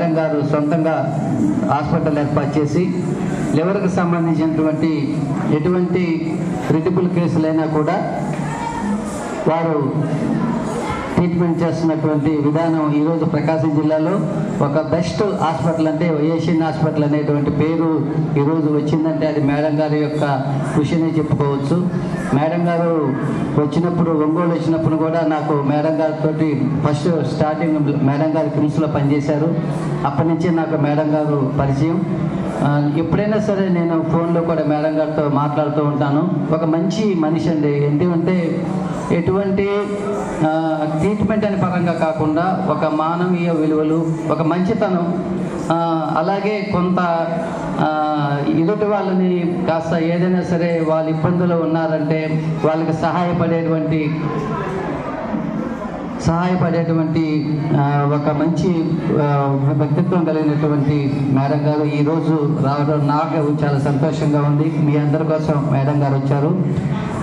Madam గారు సొంతంగా hospital ఏర్పాటు చేసి లివర్కి సంబంధించినటువంటి ఎటువంటి క్రిటికల్ కేసులైనా కూడా వారు ట్రీట్మెంట్ చేస్తున్నటువంటి విధానం ఈరోజు ప్రకాశం జిల్లాలో ఒక బెస్ట్ హాస్పిటల్ అంటే ఏషియన్ హాస్పిటల్ అనేటువంటి పేరు ఈరోజు వచ్చిందంటే అది మేడం గారి యొక్క కృషిని చెప్పుకోవచ్చు. మేడం గారు వచ్చినప్పుడు ఒంగోలు వచ్చినప్పుడు కూడా నాకు మేడం గారితో ఫస్ట్ స్టార్టింగ్ మేడం గారి క్రిమ్స్లో పనిచేశారు. అప్పటి నుంచి నాకు మేడం గారు పరిచయం. ఎప్పుడైనా సరే నేను ఫోన్లో కూడా మేడం గారితో మాట్లాడుతూ ఉంటాను. ఒక మంచి మనిషి అండి. ఎందుకంటే ఎటువంటి ట్రీట్మెంట్ అనే పరంగా కాకుండా ఒక మానవీయ విలువలు, ఒక మంచితనం, అలాగే కొంత ఎదుటి వాళ్ళని కాస్త ఏదైనా సరే వాళ్ళు ఇబ్బందులు ఉన్నారంటే వాళ్ళకి సహాయపడేటువంటి ఒక మంచి వ్యక్తిత్వం కలిగినటువంటి మేడం గారు ఈరోజు రావడం నాకు చాలా సంతోషంగా ఉంది. మీ అందరి కోసం మేడం గారు వచ్చారు.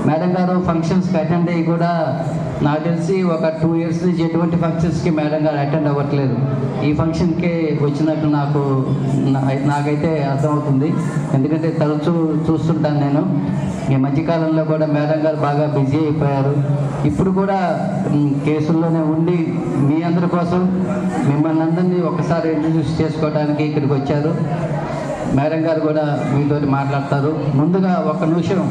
మేడం గారు ఫంక్షన్స్కి అటెండ్ అయ్యి కూడా నాకు తెలిసి ఒక 2 years నుంచి ఎటువంటి ఫంక్షన్స్కి మేడం గారు అటెండ్ అవ్వట్లేదు. ఈ ఫంక్షన్కే వచ్చినట్టు నాకైతే అర్థమవుతుంది. ఎందుకంటే తరచూ చూస్తుంటాను నేను. ఈ మధ్యకాలంలో కూడా మేడం గారు బాగా బిజీ అయిపోయారు. ఇప్పుడు కూడా కేసుల్లోనే ఉండి మీ అందరి కోసం మిమ్మల్ని అందరినీ ఒకసారి ఇంట్రడ్యూస్ చేసుకోవడానికి ఇక్కడికి వచ్చారు. మేడం గారు కూడా మీతో మాట్లాడతారు. ముందుగా ఒక నిమిషం,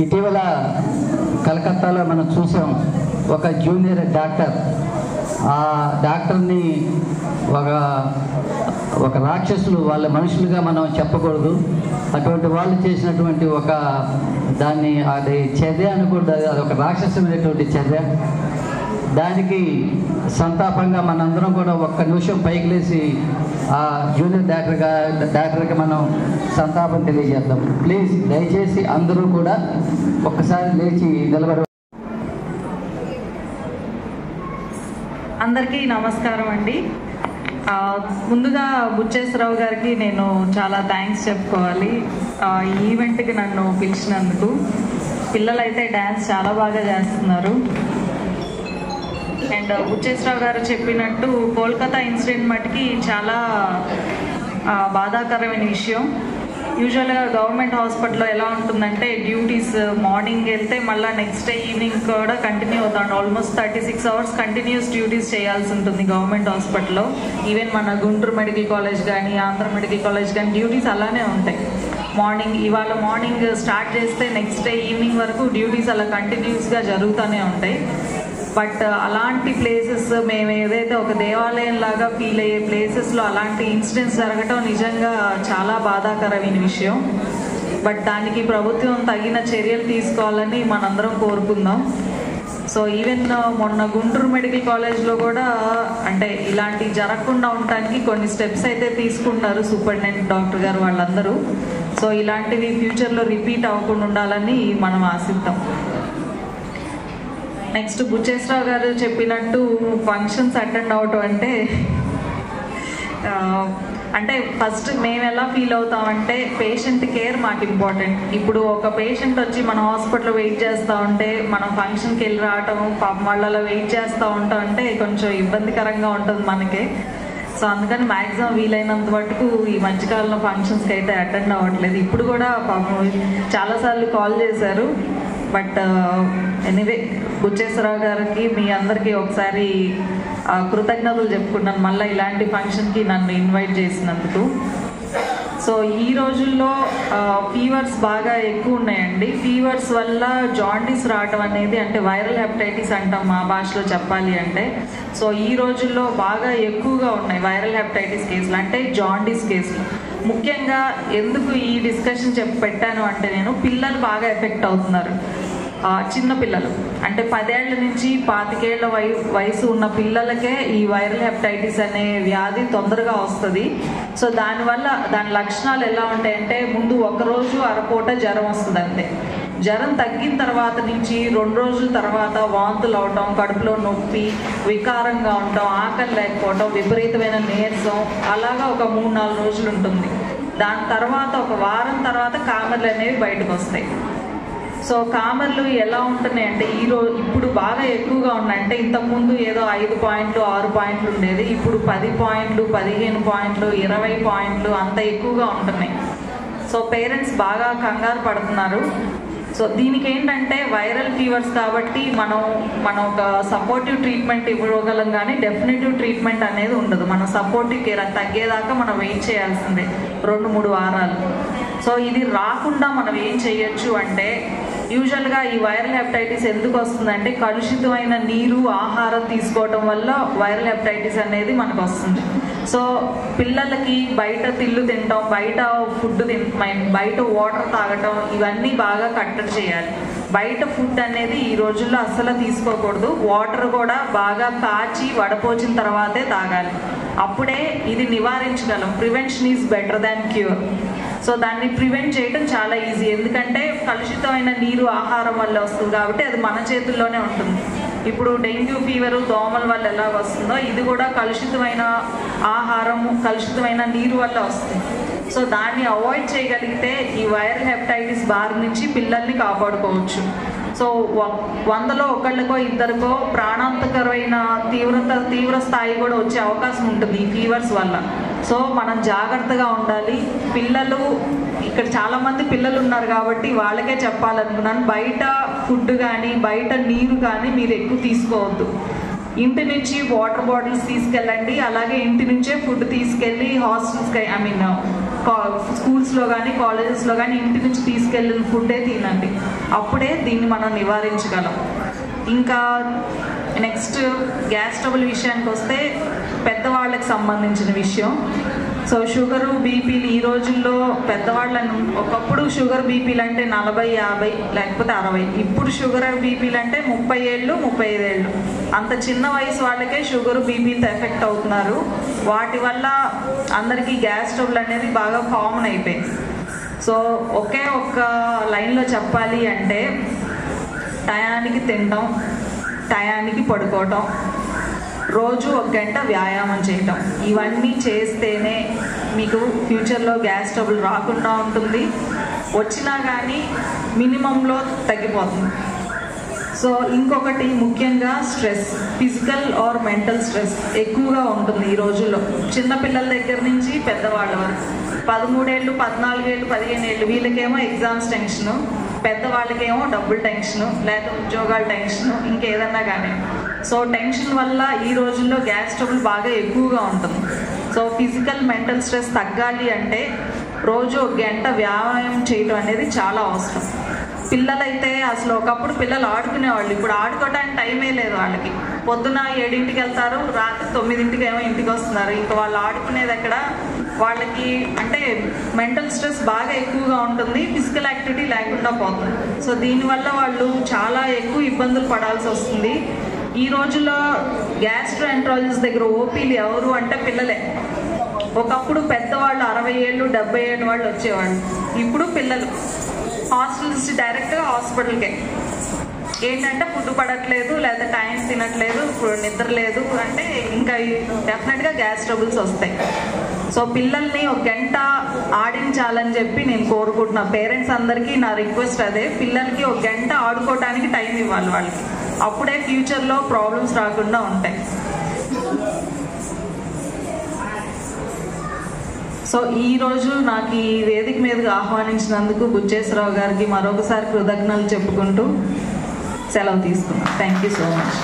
ఇటీవల కలకత్తాలో మనం చూసాం ఒక జూనియర్ డాక్టర్. ఆ డాక్టర్ని ఒక రాక్షసులు, వాళ్ళ మనుషులుగా మనం చెప్పకూడదు. అటువంటి వాళ్ళు చేసినటువంటి దాన్ని అది చర్య అనకూడదు, అది ఒక రాక్షసమైనటువంటి చర్య. దానికి సంతాపంగా మనందరం కూడా ఒక్క నిమిషం పైకి లేచి ఆ జూనియర్ డాక్టర్కి మనం సంతాపం తెలియజేద్దాం. ప్లీజ్ దయచేసి అందరూ కూడా ఒక్కసారి లేచి నిలబడ. అందరికీ నమస్కారం అండి. ముందుగా బుచ్చేశ్వరరావు గారికి నేను చాలా థ్యాంక్స్ చెప్పుకోవాలి ఈ ఈవెంట్కి నన్ను పిలిచినందుకు. పిల్లలైతే డ్యాన్స్ చాలా బాగా చేస్తున్నారు. అండ్ బుచ్చేశ్వరరావు గారు చెప్పినట్టు కోల్కతా ఇన్సిడెంట్ మటుకి చాలా బాధాకరమైన విషయం. యూజువల్గా గవర్నమెంట్ హాస్పిటల్లో ఎలా ఉంటుందంటే డ్యూటీస్ మార్నింగ్ వెళ్తే మళ్ళీ నెక్స్ట్ డే ఈవినింగ్ కూడా కంటిన్యూ అవుతాడు. ఆల్మోస్ట్ 36 hours కంటిన్యూస్ డ్యూటీస్ చేయాల్సి ఉంటుంది గవర్నమెంట్ హాస్పిటల్లో. ఈవెన్ మన గుంటూరు మెడికల్ కాలేజ్ కానీ ఆంధ్ర మెడికల్ కాలేజ్ కానీ డ్యూటీస్ అలానే ఉంటాయి. ఇవాళ మార్నింగ్ స్టార్ట్ చేస్తే నెక్స్ట్ డే ఈవినింగ్ వరకు డ్యూటీస్ అలా కంటిన్యూస్గా జరుగుతూనే ఉంటాయి. బట్ అలాంటి ప్లేసెస్ మేము ఏదైతే ఒక దేవాలయం లాగా ఫీల్ అయ్యే ప్లేసెస్లో అలాంటి ఇన్సిడెంట్స్ జరగటం నిజంగా చాలా బాధాకరమైన విషయం. బట్ దానికి ప్రభుత్వం తగిన చర్యలు తీసుకోవాలని మనందరం కోరుకుందాం. సో ఈవెన్ మొన్న గుంటూరు మెడికల్ కాలేజ్లో కూడా అంటే ఇలాంటివి జరగకుండా ఉండటానికి కొన్ని స్టెప్స్ అయితే తీసుకుంటారు సూపరింటెండెంట్ డాక్టర్ గారు వాళ్ళందరూ. సో ఇలాంటివి ఫ్యూచర్లో రిపీట్ అవ్వకుండా ఉండాలని మనం ఆశిద్దాం. నెక్స్ట్ బుచ్చేశ్వరరావు గారు చెప్పినట్టు ఫంక్షన్స్ అటెండ్ అవటం అంటే ఫస్ట్ మేము ఎలా ఫీల్ అవుతామంటే పేషెంట్ కేర్ మాకు ఇంపార్టెంట్. ఇప్పుడు ఒక పేషెంట్ వచ్చి మన హాస్పిటల్లో వెయిట్ చేస్తూ ఉంటే మనం ఫంక్షన్కి వెళ్ళి రావటం, పాపం వాళ్ళలో వెయిట్ చేస్తూ ఉంటాం అంటే కొంచెం ఇబ్బందికరంగా ఉంటుంది మనకే. సో అందుకని మ్యాక్సిమం వీలైనంత మటుకు ఈ మధ్యకాలంలో ఫంక్షన్స్కి అయితే అటెండ్ అవ్వట్లేదు. ఇప్పుడు కూడా పాపం చాలాసార్లు కాల్ చేశారు. బట్ ఎనీవే బుచ్చేశ్వరరావు గారికి మీ అందరికీ ఒకసారి కృతజ్ఞతలు చెప్పుకున్నాను మళ్ళీ ఇలాంటి ఫంక్షన్కి నన్ను ఇన్వైట్ చేసినందుకు. సో ఈ రోజుల్లో ఫీవర్స్ బాగా ఎక్కువ ఉన్నాయండి. ఫీవర్స్ వల్ల జాండీస్ రావటం అనేది అంటే వైరల్ హెపటైటిస్ అంటాం మా భాషలో చెప్పాలి అంటే. సో ఈ రోజుల్లో బాగా ఎక్కువగా ఉన్నాయి వైరల్ హెపటైటిస్ కేసులు, అంటే జాండీస్ కేసులు. ముఖ్యంగా ఎందుకు ఈ డిస్కషన్ పెట్టాను అంటే నేను పిల్లలు బాగా ఎఫెక్ట్ అవుతున్నారు. చిన్న పిల్లలు అంటే 10 ఏళ్ల నుంచి 25 ఏళ్ల వయసు ఉన్న పిల్లలకే ఈ వైరల్ హెపటైటిస్ అనే వ్యాధి తొందరగా వస్తుంది. సో దానివల్ల దాని లక్షణాలు ఎలా ఉంటాయంటే ముందు 1 రోజు అరపూట జ్వరం వస్తుంది అంతే. జ్వరం తగ్గిన తర్వాత నుంచి 2 రోజుల తర్వాత వాంతులు అవటం, కడుపులో నొప్పి, వికారంగా ఉండటం, ఆకలి లేకపోవటం, విపరీతమైన నీరసం, అలాగా ఒక 3-4 రోజులు ఉంటుంది. దాని తర్వాత ఒక వారం తర్వాత కామెర్లు అనేవి బయటకు వస్తాయి. సో కామర్లు ఎలా ఉంటున్నాయి అంటే ఇప్పుడు బాగా ఎక్కువగా ఉన్నాయి. అంటే ఇంతకుముందు ఏదో 5 పాయింట్లు 6 పాయింట్లు ఉండేది, ఇప్పుడు 10 పాయింట్లు 15 పాయింట్లు 20 పాయింట్లు అంత ఎక్కువగా ఉంటున్నాయి. సో పేరెంట్స్ బాగా కంగారు పడుతున్నారు. సో దీనికి ఏంటంటే వైరల్ ఫీవర్స్ కాబట్టి మనం ఒక సపోర్టివ్ ట్రీట్మెంట్ ఇవ్వగలం, కానీ డెఫినెటివ్ ట్రీట్మెంట్ అనేది ఉండదు. మనం సపోర్టివ్ కేర్ తగ్గేదాకా మనం వెయిట్ చేయాల్సిందే 2-3 వారాలు. సో ఇది రాకుండా మనం ఏం చేయొచ్చు అంటే, యూజువల్గా ఈ వైరల్ హెపటైటిస్ ఎందుకు వస్తుందంటే కలుషితమైన నీరు ఆహారం తీసుకోవటం వల్ల వైరల్ హెపటైటిస్ అనేది మనకు వస్తుంది. సో పిల్లలకి బయట తిళ్ళు తినటం, బయట ఫుడ్ బయట వాటర్ తాగటం ఇవన్నీ బాగా కట్టడి చేయాలి. బయట ఫుడ్ అనేది ఈ రోజుల్లో అస్సలు తీసుకోకూడదు. వాటర్ కూడా బాగా కాచి వడపోచిన తర్వాతే తాగాలి. అప్పుడే ఇది నివారించగలం. Prevention is better than cure. So దాన్ని ప్రివెంట్ చేయడం చాలా ఈజీ, ఎందుకంటే కలుషితమైన నీరు ఆహారం వల్ల వస్తుంది కాబట్టి అది మన చేతుల్లోనే ఉంటుంది. ఇప్పుడు డెంగ్యూ ఫీవర్ దోమల వల్ల ఎలా వస్తుందో ఇది కూడా కలుషితమైన ఆహారము కలుషితమైన నీరు వల్ల వస్తుంది. సో దాన్ని అవాయిడ్ చేయగలిగితే ఈ వైరల్ హెపటైటిస్ బారి నుంచి పిల్లల్ని కాపాడుకోవచ్చు. సో 100లో 1 2 ప్రాణాంతకరమైన తీవ్ర స్థాయి కూడా వచ్చే అవకాశం ఉంటుంది ఈ ఫీవర్స్ వల్ల. సో మనం జాగ్రత్తగా ఉండాలి. పిల్లలు ఇక్కడ చాలామంది పిల్లలు ఉన్నారు కాబట్టి వాళ్ళకే చెప్పాలనుకున్నాను, బయట ఫుడ్ కానీ బయట నీరు కానీ మీరు ఎక్కువ తీసుకోవద్దు. ఇంటి నుంచి వాటర్ బాటిల్స్ తీసుకెళ్ళండి, అలాగే ఇంటి నుంచే ఫుడ్ తీసుకెళ్ళి హాస్టల్స్కి స్కూల్స్లో కానీ కాలేజెస్లో కానీ ఇంటి నుంచి తీసుకెళ్ళిన ఫుడ్డే తినండి. అప్పుడే దీన్ని మనం నివారించగలం. ఇంకా నెక్స్ట్ గ్యాస్ ట్రబుల్ విషయానికి వస్తే పెద్దవాళ్ళకి సంబంధించిన విషయం. సో షుగరు బీపీలు ఈ రోజుల్లో పెద్దవాళ్ళను, ఒకప్పుడు షుగర్ బీపీలు అంటే 40, 50 లేకపోతే 60, ఇప్పుడు షుగర్ బీపీలు అంటే 30 ఏళ్ళు 35 ఏళ్ళు అంత చిన్న వయసు వాళ్ళకే షుగర్ బీపీలతో ఎఫెక్ట్ అవుతున్నారు. వాటి వల్ల అందరికీ గ్యాస్ ట్రబుల్ అనేది బాగా కామన్ అయిపోయింది. సో ఒకే ఒక్క లైన్లో చెప్పాలి అంటే టయానికి తినడం, టయానికి పడుకోవటం, రోజు 1 గంట వ్యాయామం చేయటం, ఇవన్నీ చేస్తేనే మీకు ఫ్యూచర్లో గ్యాస్ ట్రబుల్ రాకుండా ఉంటుంది. వచ్చినా కానీ మినిమంలో తగ్గిపోతుంది. సో ఇంకొకటి ముఖ్యంగా stress, physical are mental stress ఎక్కువగా ఉంటుంది ఈ రోజుల్లో. చిన్నపిల్లల దగ్గర నుంచి పెద్దవాళ్ళ వరకు 13 ఏళ్ళు 14 ఏళ్ళు 15 ఏళ్ళు వీళ్ళకేమో ఎగ్జామ్స్ టెన్షను, పెద్దవాళ్ళకేమో డబ్బులు టెన్షను, లేకపోతే ఉద్యోగాల టెన్షను, ఇంకేదన్నా కానీ. సో టెన్షన్ వల్ల ఈ రోజుల్లో గ్యాస్ ట్రబుల్ బాగా ఎక్కువగా ఉంటుంది. సో ఫిజికల్ మెంటల్ స్ట్రెస్ తగ్గాలి అంటే రోజు 1 గంట వ్యాయామం చేయడం అనేది చాలా అవసరం. పిల్లలైతే అసలు ఒకప్పుడు పిల్లలు ఆడుకునేవాళ్ళు, ఇప్పుడు ఆడుకోవడానికి టైమే లేదు వాళ్ళకి. పొద్దున 7ంటికి వెళ్తారు, రాత్రి 9ంటికి ఏమో ఇంటికి వస్తున్నారు. ఇంకా వాళ్ళు ఆడుకునేది ఎక్కడ, వాళ్ళకి అంటే మెంటల్ స్ట్రెస్ బాగా ఎక్కువగా ఉంటుంది, ఫిజికల్ యాక్టివిటీ లేకుండా పోతుంది. సో దీనివల్ల వాళ్ళు చాలా ఎక్కువ ఇబ్బందులు పడాల్సి వస్తుంది. ఈ రోజుల్లో గ్యాస్ట్రోఎంట్రాలజిస్ట్ దగ్గర ఓపీలు ఎవరు అంటే పిల్లలే. ఒకప్పుడు పెద్దవాళ్ళు 60 ఏళ్ళు 70 ఏళ్ళ వాళ్ళు వచ్చేవాళ్ళు, ఇప్పుడు పిల్లలు. హాస్టల్స్ డైరెక్ట్గా హాస్పిటల్కే. ఏంటంటే ఫుడ్ పడట్లేదు, లేదా టైం తినట్లేదు, నిద్ర లేదు అంటే ఇంకా డెఫినెట్గా గ్యాస్ ట్రబుల్స్ వస్తాయి. సో పిల్లల్ని 1 గంట ఆడించాలని చెప్పి నేను కోరుకుంటున్నా. పేరెంట్స్ అందరికీ నా రిక్వెస్ట్ అదే, పిల్లలకి 1 గంట ఆడుకోవడానికి టైం ఇవ్వాలి వాళ్ళకి. అప్పుడే ఫ్యూచర్లో ప్రాబ్లమ్స్ రాకుండా ఉంటాయి. సో ఈరోజు నాకు ఈ వేదిక మీదకి ఆహ్వానించినందుకు బుచ్చేశ్వరరావు గారికి మరొకసారి కృతజ్ఞతలు చెప్పుకుంటూ సెలవు తీసుకున్నాను. Thank you so much.